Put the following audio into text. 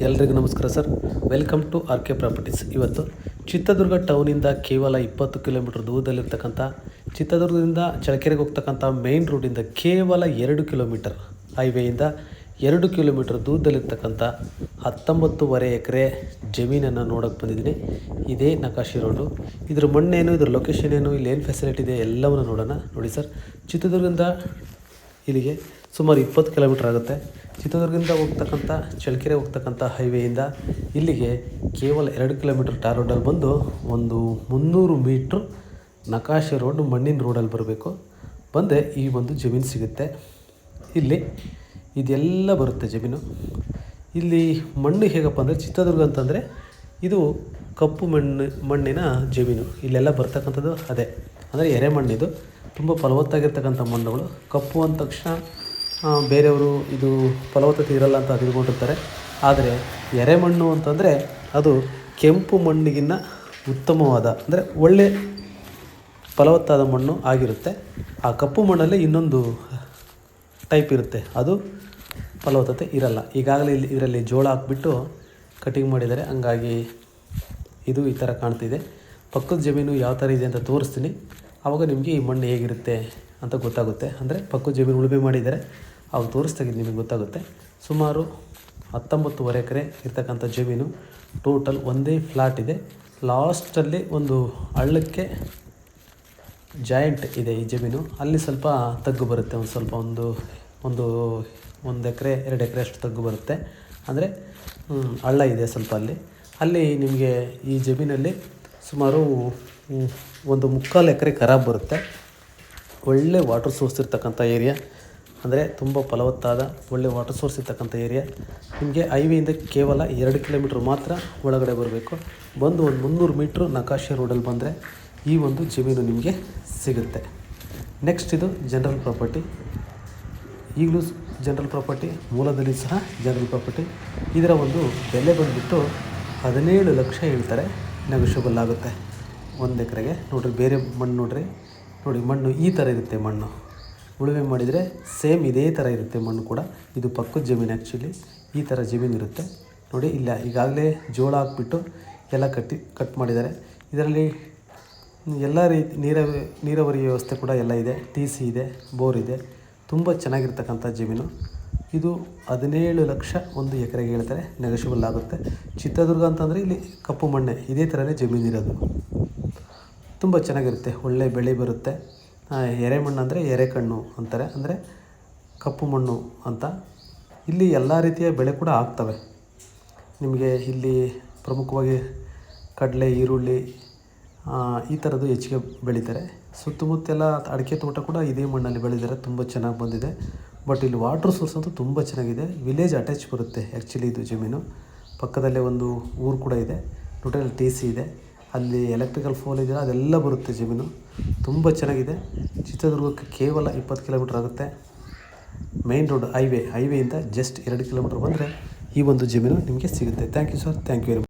ಎಲ್ರಿಗೂ ನಮಸ್ಕಾರ sir. Welcome to R K properties. ಇವತ್ತು ಚಿತ್ರದುರ್ಗ ಟೌನಿಂದ ಕೇವಲ 20 ಕಿಲೋಮೀಟರ್ ದೂರದಲ್ಲಿರ್ತಕ್ಕಂಥ, ಚಿತ್ರದುರ್ಗದಿಂದ ಚಳ್ಳಕೆರೆಗೆ ಹೋಗ್ತಕ್ಕಂಥ ಮೇನ್ ರೋಡಿಂದ ಕೇವಲ 2 ಕಿಲೋಮೀಟರ್, ಹೈವೇಯಿಂದ 2 ಕಿಲೋಮೀಟರ್ ದೂರದಲ್ಲಿರ್ತಕ್ಕಂಥ 19.5 ಎಕರೆ ಜಮೀನನ್ನು ನೋಡೋಕ್ಕೆ ಬಂದಿದ್ದೀನಿ. ಇದೇ ನಕಾಶಿ ರೋಡು. ಇದ್ರ ಮಣ್ಣೇನು, ಇದ್ರ ಲೊಕೇಶನ್ ಏನು, ಇಲ್ಲಿ ಏನು ಫೆಸಿಲಿಟಿ ಇದೆ ಎಲ್ಲವನ್ನು ನೋಡೋಣ. ನೋಡಿ ಸರ್, ಚಿತ್ರದುರ್ಗದಿಂದ ಇಲ್ಲಿಗೆ ಸುಮಾರು 20 ಕಿಲೋಮೀಟರ್ ಆಗುತ್ತೆ. ಚಿತ್ರದುರ್ಗದಿಂದ ಹೋಗ್ತಕ್ಕಂಥ ಚಳ್ಳಕೆರೆ ಹೋಗ್ತಕ್ಕಂಥ ಹೈವೇಯಿಂದ ಇಲ್ಲಿಗೆ ಕೇವಲ 2 ಕಿಲೋಮೀಟರ್ ಟಾರ್ ರೋಡಲ್ಲಿ ಬಂದು ಒಂದು 300 ಮೀಟ್ರು ನಕಾಶೆ ರೋಡ್ ಮಣ್ಣಿನ ರೋಡಲ್ಲಿ ಬರಬೇಕು. ಬಂದರೆ ಈ ಒಂದು ಜಮೀನು ಸಿಗುತ್ತೆ. ಇಲ್ಲಿ ಇದೆಲ್ಲ ಬರುತ್ತೆ ಜಮೀನು. ಇಲ್ಲಿ ಮಣ್ಣು ಹೇಗಪ್ಪ ಅಂದರೆ, ಚಿತ್ರದುರ್ಗ ಅಂತಂದರೆ ಇದು ಕಪ್ಪು ಮಣ್ಣಿನ ಜಮೀನು. ಇಲ್ಲೆಲ್ಲ ಬರ್ತಕ್ಕಂಥದ್ದು ಅದೇ ಅಂದರೆ ಎರೆಮಣ್ಣಿದು. ತುಂಬ ಫಲವತ್ತಾಗಿರ್ತಕ್ಕಂಥ ಮಣ್ಣುಗಳು. ಕಪ್ಪು ಅಂದ ತಕ್ಷಣ ಬೇರೆಯವರು ಇದು ಫಲವತ್ತತೆ ಇರಲ್ಲ ಅಂತ ತಿಳ್ಕೊಂಡಿರ್ತಾರೆ. ಆದರೆ ಎರೆಮಣ್ಣು ಅಂತಂದರೆ ಅದು ಕೆಂಪು ಮಣ್ಣಿಗಿನ್ನ ಉತ್ತಮವಾದ, ಅಂದರೆ ಒಳ್ಳೆ ಫಲವತ್ತಾದ ಮಣ್ಣು ಆಗಿರುತ್ತೆ. ಆ ಕಪ್ಪು ಮಣ್ಣಲ್ಲಿ ಇನ್ನೊಂದು ಟೈಪ್ ಇರುತ್ತೆ, ಅದು ಫಲವತ್ತತೆ ಇರಲ್ಲ. ಈಗಾಗಲೇ ಇದರಲ್ಲಿ ಜೋಳ ಹಾಕ್ಬಿಟ್ಟು ಕಟಿಂಗ್ ಮಾಡಿದ್ದಾರೆ, ಹಂಗಾಗಿ ಇದು ಈ ಥರ ಕಾಣ್ತಿದೆ. ಪಕ್ಕದ ಜಮೀನು ಯಾವ ಥರ ಇದೆ ಅಂತ ತೋರಿಸ್ತೀನಿ. ಆವಾಗ ನಿಮಗೆ ಈ ಮಣ್ಣು ಹೇಗಿರುತ್ತೆ ಅಂತ ಗೊತ್ತಾಗುತ್ತೆ. ಅಂದರೆ ಪಕ್ಕದ ಜಮೀನು ಉಳುಮೆ ಮಾಡಿದ್ದಾರೆ, ಅವು ತೋರಿಸ್ದಾಗಿದ್ದು ನಿಮಗೆ ಗೊತ್ತಾಗುತ್ತೆ. ಸುಮಾರು 19.5 ಎಕರೆ ಇರ್ತಕ್ಕಂಥ ಜಮೀನು. ಟೋಟಲ್ ಒಂದೇ ಫ್ಲಾಟ್ ಇದೆ. ಲಾಸ್ಟಲ್ಲಿ ಒಂದು ಹಳ್ಳಕ್ಕೆ ಜಾಯಿಂಟ್ ಇದೆ ಈ ಜಮೀನು. ಅಲ್ಲಿ ಸ್ವಲ್ಪ ತಗ್ಗು ಬರುತ್ತೆ, ಒಂದು ಸ್ವಲ್ಪ ಒಂದು ಎಕರೆ 2 ಎಕರೆ ಅಷ್ಟು ತಗ್ಗು ಬರುತ್ತೆ. ಅಂದರೆ ಹಳ್ಳ ಇದೆ ಸ್ವಲ್ಪ ಅಲ್ಲಿ ನಿಮಗೆ ಈ ಜಮೀನಲ್ಲಿ ಸುಮಾರು 1.25 ಎಕರೆ ಖರಾಬ್ ಬರುತ್ತೆ. ಒಳ್ಳೆ ವಾಟರ್ ಸೋರ್ಸ್ ಇರ್ತಕ್ಕಂಥ ಏರಿಯಾ, ಅಂದರೆ ತುಂಬ ಫಲವತ್ತಾದ ಒಳ್ಳೆ ವಾಟರ್ ಸೋರ್ಸ್ ಇರ್ತಕ್ಕಂಥ ಏರಿಯಾ. ನಿಮಗೆ ಹೈವೇಯಿಂದ ಕೇವಲ 2 ಕಿಲೋಮೀಟ್ರ್ ಮಾತ್ರ ಒಳಗಡೆ ಬರಬೇಕು. ಬಂದು ಒಂದು 300 ಮೀಟ್ರು ನಕಾಶೆ ರೋಡಲ್ಲಿ ಬಂದರೆ ಈ ಒಂದು ಜಮೀನು ನಿಮಗೆ ಸಿಗುತ್ತೆ. ನೆಕ್ಸ್ಟ್ ಇದು ಜನರಲ್ ಪ್ರಾಪರ್ಟಿ. ಈಗಲೂ ಜನರಲ್ ಪ್ರಾಪರ್ಟಿ, ಮೂಲದಲ್ಲಿ ಸಹ ಜನರಲ್ ಪ್ರಾಪರ್ಟಿ. ಇದರ ಒಂದು ಬೆಲೆ ಬಂದುಬಿಟ್ಟು 17 ಲಕ್ಷ ಹೇಳ್ತಾರೆ. ನೆಗೋಷಿಯಬಲ್ ಆಗುತ್ತೆ 1 ಎಕರೆಗೆ. ನೋಡಿರಿ ಬೇರೆ ಮಣ್ಣು ನೋಡಿ ಮಣ್ಣು ಈ ಥರ ಇರುತ್ತೆ. ಮಣ್ಣು ಉಳುಮೆ ಮಾಡಿದರೆ ಸೇಮ್ ಇದೇ ಥರ ಇರುತ್ತೆ ಮಣ್ಣು ಕೂಡ. ಇದು ಪಕ್ಕದ ಜಮೀನು. ಆ್ಯಕ್ಚುಲಿ ಈ ಥರ ಜಮೀನು ಇರುತ್ತೆ ನೋಡಿ. ಇಲ್ಲ ಈಗಾಗಲೇ ಜೋಳ ಹಾಕ್ಬಿಟ್ಟು ಎಲ್ಲ ಕಟ್ ಮಾಡಿದ್ದಾರೆ. ಇದರಲ್ಲಿ ಎಲ್ಲ ರೀತಿ ನೀರಾವರಿ ವ್ಯವಸ್ಥೆ ಕೂಡ ಎಲ್ಲ ಇದೆ. TC ಇದೆ, ಬೋರ್ ಇದೆ. ತುಂಬ ಚೆನ್ನಾಗಿರ್ತಕ್ಕಂಥ ಜಮೀನು. ಇದು 17 ಲಕ್ಷ 1 ಎಕರೆಗೆ ಹೇಳ್ತಾರೆ. ನೆಗೋಷಿಯಬಲ್ ಆಗುತ್ತೆ. ಚಿತ್ರದುರ್ಗ ಅಂತಂದರೆ ಇಲ್ಲಿ ಕಪ್ಪು ಮಣ್ಣೆ, ಇದೇ ಥರನೇ ಜಮೀನು ಇರೋದು. ತುಂಬ ಚೆನ್ನಾಗಿರುತ್ತೆ, ಒಳ್ಳೆ ಬೆಳೆ ಬರುತ್ತೆ. ಎರೆಮಣ್ಣು ಅಂದರೆ ಎರೆಕಣ್ಣು ಅಂತಾರೆ, ಅಂದರೆ ಕಪ್ಪು ಮಣ್ಣು ಅಂತ. ಇಲ್ಲಿ ಎಲ್ಲ ರೀತಿಯ ಬೆಳೆ ಕೂಡ ಆಗ್ತವೆ. ನಿಮಗೆ ಇಲ್ಲಿ ಪ್ರಮುಖವಾಗಿ ಕಡಲೆ, ಈರುಳ್ಳಿ ಈ ಥರದ್ದು ಹೆಚ್ಚಿಗೆ ಬೆಳೀತಾರೆ. ಸುತ್ತಮುತ್ತೆಲ್ಲ ಅಡಿಕೆ ತೋಟ ಕೂಡ ಇದೇ ಮಣ್ಣಲ್ಲಿ ಬೆಳೆದಿದ್ದಾರೆ. ತುಂಬ ಚೆನ್ನಾಗಿ ಬಂದಿದೆ. ಬಟ್ ಇಲ್ಲಿ ವಾಟ್ರ್ ಸೋರ್ಸ್ ಅಂತೂ ತುಂಬ ಚೆನ್ನಾಗಿದೆ. ವಿಲೇಜ್ ಅಟ್ಯಾಚ್ ಬರುತ್ತೆ ಆ್ಯಕ್ಚುಲಿ ಇದು ಜಮೀನು. ಪಕ್ಕದಲ್ಲೇ ಒಂದು ಊರು ಕೂಡ ಇದೆ. ಟೋಟಲ್ TC ಇದೆ. ಅಲ್ಲಿ ಎಲೆಕ್ಟ್ರಿಕಲ್ ಫೋಲ್ ಇದೆಯಲ್ಲ, ಅದೆಲ್ಲ ಬರುತ್ತೆ ಜಮೀನು. ತುಂಬ ಚೆನ್ನಾಗಿದೆ. ಚಿತ್ರದುರ್ಗಕ್ಕೆ ಕೇವಲ 20 ಕಿಲೋಮೀಟ್ರ್ ಆಗುತ್ತೆ. ಮೇನ್ ರೋಡ್ ಹೈವೇಯಿಂದ ಜಸ್ಟ್ 2 ಕಿಲೋಮೀಟ್ರ್ ಬಂದರೆ ಈ ಒಂದು ಜಮೀನು ನಿಮಗೆ ಸಿಗುತ್ತೆ. Thank you sir. Thank you very much.